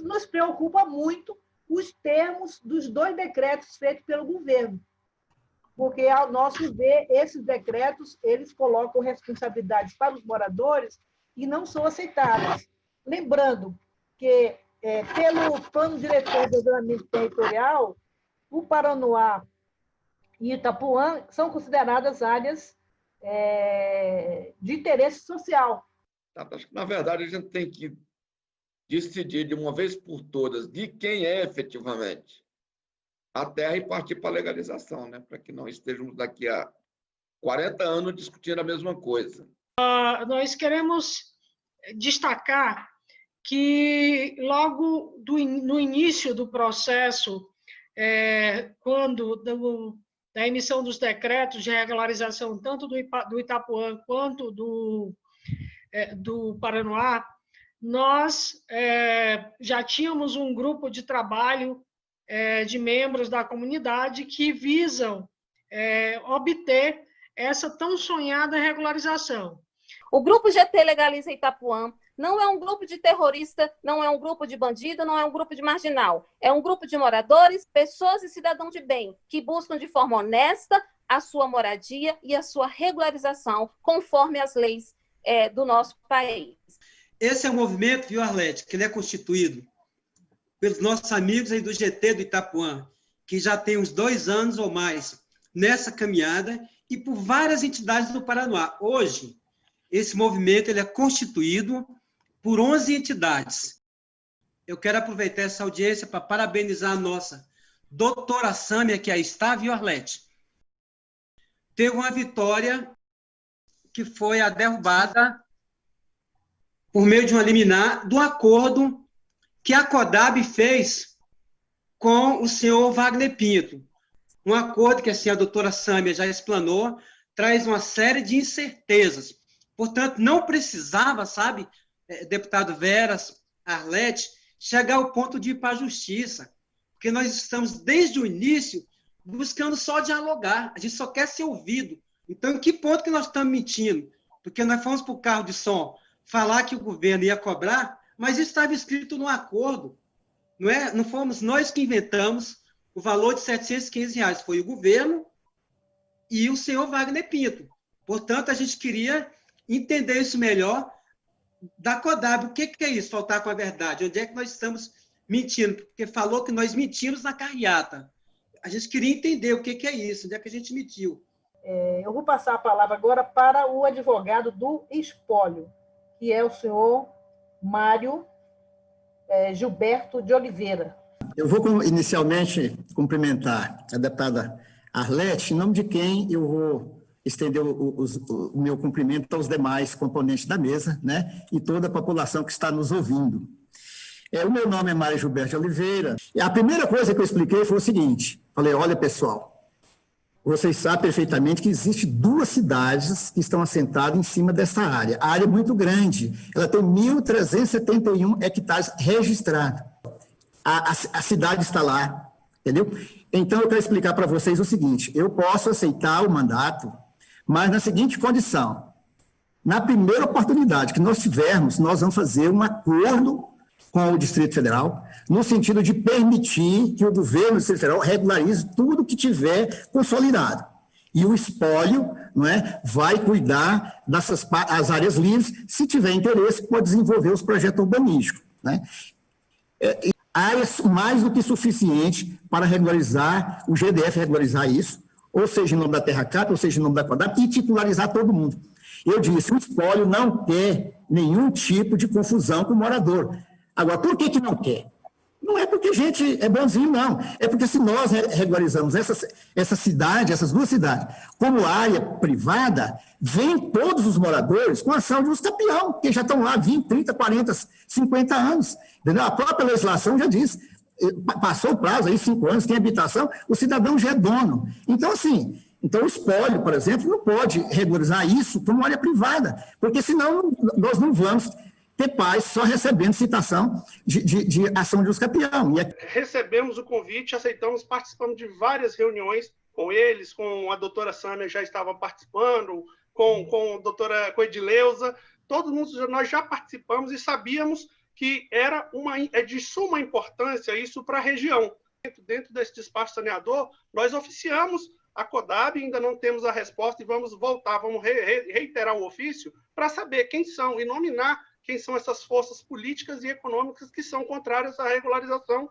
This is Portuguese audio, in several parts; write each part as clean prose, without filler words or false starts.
nos preocupa muito os termos dos 2 decretos feitos pelo governo, porque, ao nosso ver, esses decretos eles colocam responsabilidades para os moradores e não são aceitáveis. Lembrando que, pelo Plano Diretor de Ordenamento Territorial, o Paranoá e Itapuã são consideradas áreas de interesse social. Acho que, na verdade, a gente tem que decidir de uma vez por todas de quem é efetivamente a terra e partir para a legalização, né? Para que não estejamos daqui a 40 anos discutindo a mesma coisa. Nós queremos destacar que, logo no início do processo, quando da emissão dos decretos de regularização, tanto do Itapuã quanto do Paranoá, nós já tínhamos um grupo de trabalho de membros da comunidade que visam obter essa tão sonhada regularização. O Grupo GT Legaliza Itapuã não é um grupo de terrorista, não é um grupo de bandido, não é um grupo de marginal. É um grupo de moradores, pessoas e cidadãos de bem, que buscam de forma honesta a sua moradia e a sua regularização, conforme as leis do nosso país. Esse é um movimento, viu, Arlete, que ele é constituído pelos nossos amigos aí do GT do Itapuã, que já tem uns 2 anos ou mais nessa caminhada, e por várias entidades do Paranoá. Hoje, esse movimento ele é constituído por 11 entidades. Eu quero aproveitar essa audiência para parabenizar a nossa doutora Sâmia, que aí está, viu, Arlete? Teve uma vitória que foi a derrubada por meio de uma liminar do acordo que a CODAB fez com o senhor Wagner Pinto. Um acordo que assim, a doutora Sâmia já explanou, traz uma série de incertezas. Portanto, não precisava, sabe, deputado Veras, Arlete, chegar ao ponto de ir para a justiça, porque nós estamos, desde o início, buscando só dialogar, a gente só quer ser ouvido. Então, em que ponto que nós estamos mentindo? Porque nós fomos para o carro de som falar que o governo ia cobrar, mas isso estava escrito no acordo, não é? Não fomos nós que inventamos o valor de R$715, foi o governo e o senhor Wagner Pinto. Portanto, a gente queria entender isso melhor da CODAB. O que é isso, faltar com a verdade? Onde é que nós estamos mentindo? Porque falou que nós mentimos na carreata. A gente queria entender o que é isso, onde é que a gente mentiu. Eu vou passar a palavra agora para o advogado do espólio, que é o senhor Mário Gilberto de Oliveira. Eu vou inicialmente cumprimentar a deputada Arlete, em nome de quem eu vou estender o meu cumprimento aos demais componentes da mesa, né, e toda a população que está nos ouvindo. O meu nome é Mário Gilberto de Oliveira, e a primeira coisa que eu expliquei foi o seguinte, falei, olha pessoal, vocês sabem perfeitamente que existem 2 cidades que estão assentadas em cima dessa área. A área é muito grande, ela tem 1.371 hectares registrados. A cidade está lá, entendeu? Então, eu quero explicar para vocês o seguinte, eu posso aceitar o mandato, mas na seguinte condição, na primeira oportunidade que nós tivermos, nós vamos fazer um acordo com o Distrito Federal, no sentido de permitir que o governo do Distrito Federal regularize tudo que tiver consolidado. E o espólio, não é, vai cuidar dessas as áreas livres, se tiver interesse, pode desenvolver os projetos urbanísticos. Né? Áreas mais do que suficiente para regularizar, o GDF regularizar isso, ou seja, em nome da Terra Cap, ou seja, em nome da CODAB, e titularizar todo mundo. Eu disse, o espólio não quer nenhum tipo de confusão com o morador. Agora, por que não quer? Não é porque a gente é bonzinho, não. É porque se nós regularizamos essa cidade, essas 2 cidades, como área privada, vêm todos os moradores com ação de uso capião, que já estão lá 20, 30, 40, 50 anos. Entendeu? A própria legislação já diz, passou o prazo aí, 5 anos, tem habitação, o cidadão já é dono. Então, assim, o espólio, por exemplo, não pode regularizar isso como área privada, porque senão nós não vamos ter paz só recebendo citação de ação de uso capião. Recebemos o convite, aceitamos, participamos de várias reuniões com eles, com a doutora Sâmia já estava participando, com a doutora Edileuza, todo mundo, nós já participamos e sabíamos que é de suma importância isso para a região. Dentro desse despacho saneador, nós oficiamos a CODAB, ainda não temos a resposta e vamos reiterar o ofício para saber quem são e nominar quem são essas forças políticas e econômicas que são contrárias à regularização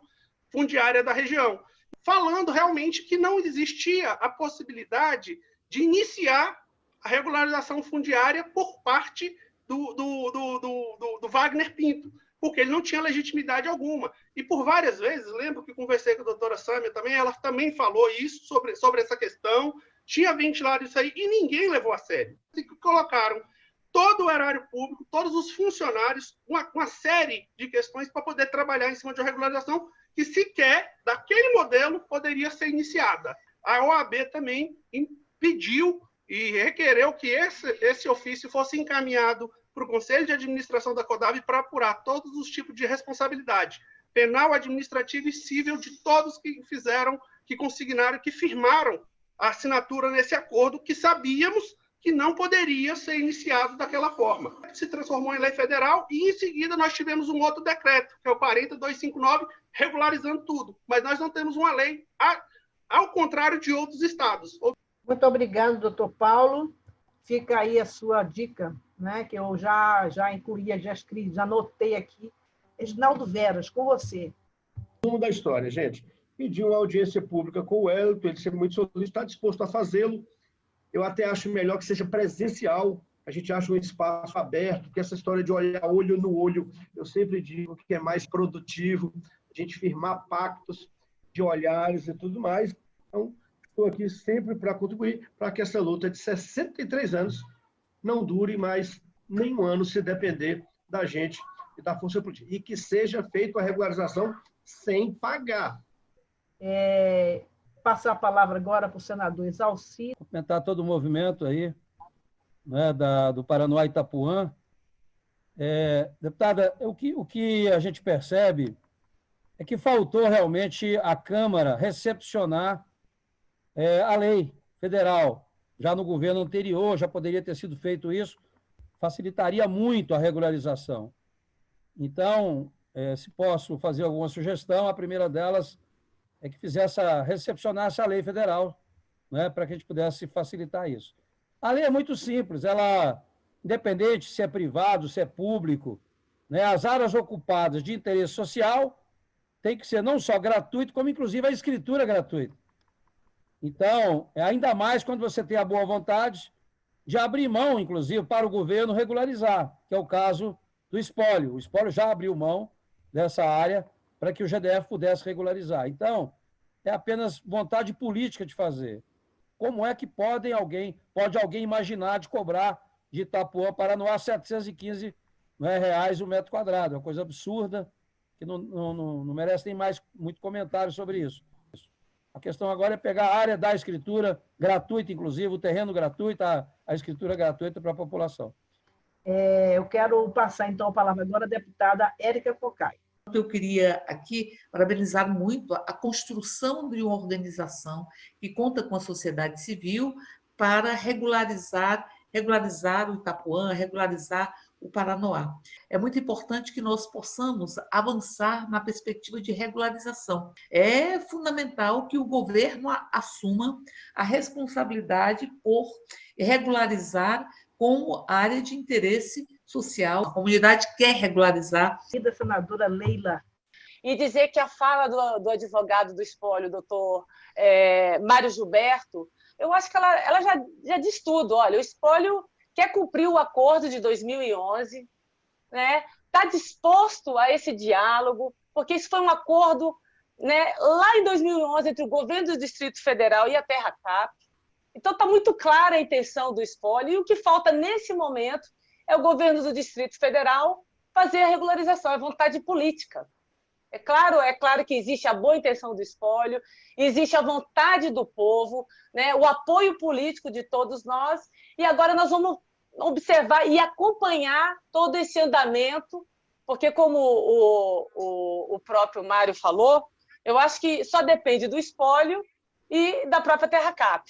fundiária da região. Falando realmente que não existia a possibilidade de iniciar a regularização fundiária por parte do Wagner Pinto, porque ele não tinha legitimidade alguma. E por várias vezes, lembro que conversei com a doutora Sâmia também, ela também falou isso sobre essa questão, tinha ventilado isso aí, e ninguém levou a sério. Colocaram todo o erário público, todos os funcionários, uma série de questões para poder trabalhar em cima de uma regularização que sequer, daquele modelo, poderia ser iniciada. A OAB também pediu e requereu que esse ofício fosse encaminhado para o Conselho de Administração da CODAB para apurar todos os tipos de responsabilidade penal, administrativa e civil de todos que consignaram, que firmaram a assinatura nesse acordo, que sabíamos que não poderia ser iniciado daquela forma. Se transformou em lei federal e, em seguida, nós tivemos um outro decreto, que é o 40259, regularizando tudo. Mas nós não temos uma lei, ao contrário de outros estados. Muito obrigado, doutor Paulo. Fica aí a sua dica, né, que eu já incluía, já escrevi, já anotei aqui. Reginaldo Veras, com você. Resumo da história, gente. Pediu uma audiência pública com o Wellington, ele sempre muito solícito, está disposto a fazê-lo. Eu até acho melhor que seja presencial, a gente acha um espaço aberto, que essa história de olhar olho no olho, eu sempre digo que é mais produtivo, a gente firmar pactos de olhares e tudo mais. Então, estou aqui sempre para contribuir para que essa luta de 63 anos não dure mais nenhum ano, se depender da gente e da força política. E que seja feita a regularização sem pagar. Passar a palavra agora para o senador Exalcir. Comentar todo o movimento aí, né, do Paranoá Itapuã. Deputada, o que a gente percebe é que faltou realmente a Câmara recepcionar a lei federal. Já no governo anterior, já poderia ter sido feito isso, facilitaria muito a regularização. Então, se posso fazer alguma sugestão, a primeira delas é que recepcionasse a lei federal, né, para que a gente pudesse facilitar isso. A lei é muito simples, ela, independente se é privado, se é público, né, as áreas ocupadas de interesse social tem que ser não só gratuito, como inclusive a escritura gratuita. Então, ainda mais quando você tem a boa vontade de abrir mão, inclusive, para o governo regularizar, que é o caso do espólio. O espólio já abriu mão dessa área para que o GDF pudesse regularizar. Então, é apenas vontade política de fazer. Como é que pode alguém imaginar de cobrar de Itapuã Paranoá R$ 715 reais o metro quadrado? É uma coisa absurda, que não merece nem mais muito comentário sobre isso. A questão agora é pegar a área da escritura gratuita, inclusive, o terreno gratuito, a escritura gratuita para a população. Eu quero passar, então, a palavra agora à deputada Érica Cocai. Eu queria aqui parabenizar muito a construção de uma organização que conta com a sociedade civil para regularizar o Itapuã, regularizar o Paranoá. É muito importante que nós possamos avançar na perspectiva de regularização. É fundamental que o governo assuma a responsabilidade por regularizar como área de interesse social. A comunidade quer regularizar. Da senadora Leila. E dizer que a fala do advogado do espólio, doutor Mário Gilberto, eu acho que ela já diz tudo. Olha, o espólio quer cumprir o acordo de 2011, né? Está disposto a esse diálogo, porque isso foi um acordo, né, lá em 2011 entre o governo do Distrito Federal e a TerraCap. Então, está muito clara a intenção do espólio, e o que falta nesse momento é o governo do Distrito Federal fazer a regularização, é vontade política. É claro que existe a boa intenção do espólio, existe a vontade do povo, né, o apoio político de todos nós, e agora nós vamos observar e acompanhar todo esse andamento, porque, como o próprio Mário falou, eu acho que só depende do espólio e da própria TerraCap.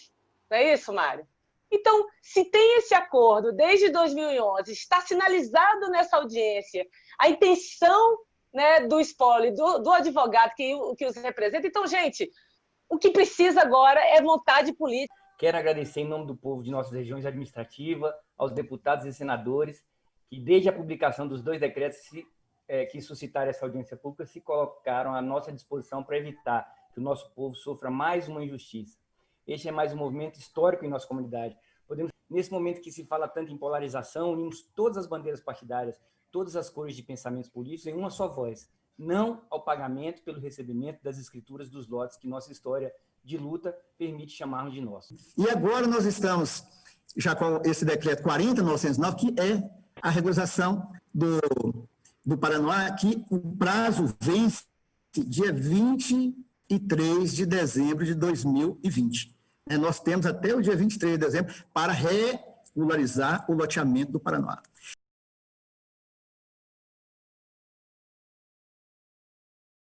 Não é isso, Mário? Então, se tem esse acordo desde 2011, está sinalizado nessa audiência a intenção, né, do espólio, do advogado que os representa. Então, gente, o que precisa agora é vontade política. Quero agradecer em nome do povo de nossas regiões administrativas, aos deputados e senadores, que desde a publicação dos 2 decretos que suscitaram essa audiência pública, se colocaram à nossa disposição para evitar que o nosso povo sofra mais uma injustiça. Este é mais um movimento histórico em nossa comunidade. Nesse momento que se fala tanto em polarização, unimos todas as bandeiras partidárias, todas as cores de pensamentos políticos em uma só voz. Não ao pagamento pelo recebimento das escrituras dos lotes que nossa história de luta permite chamarmos de nosso. E agora nós estamos já com esse decreto 40.909, que é a regularização do Paranoá, que o prazo vence dia 23 de dezembro de 2020. Nós temos até o dia 23 de dezembro para regularizar o loteamento do Paranoá.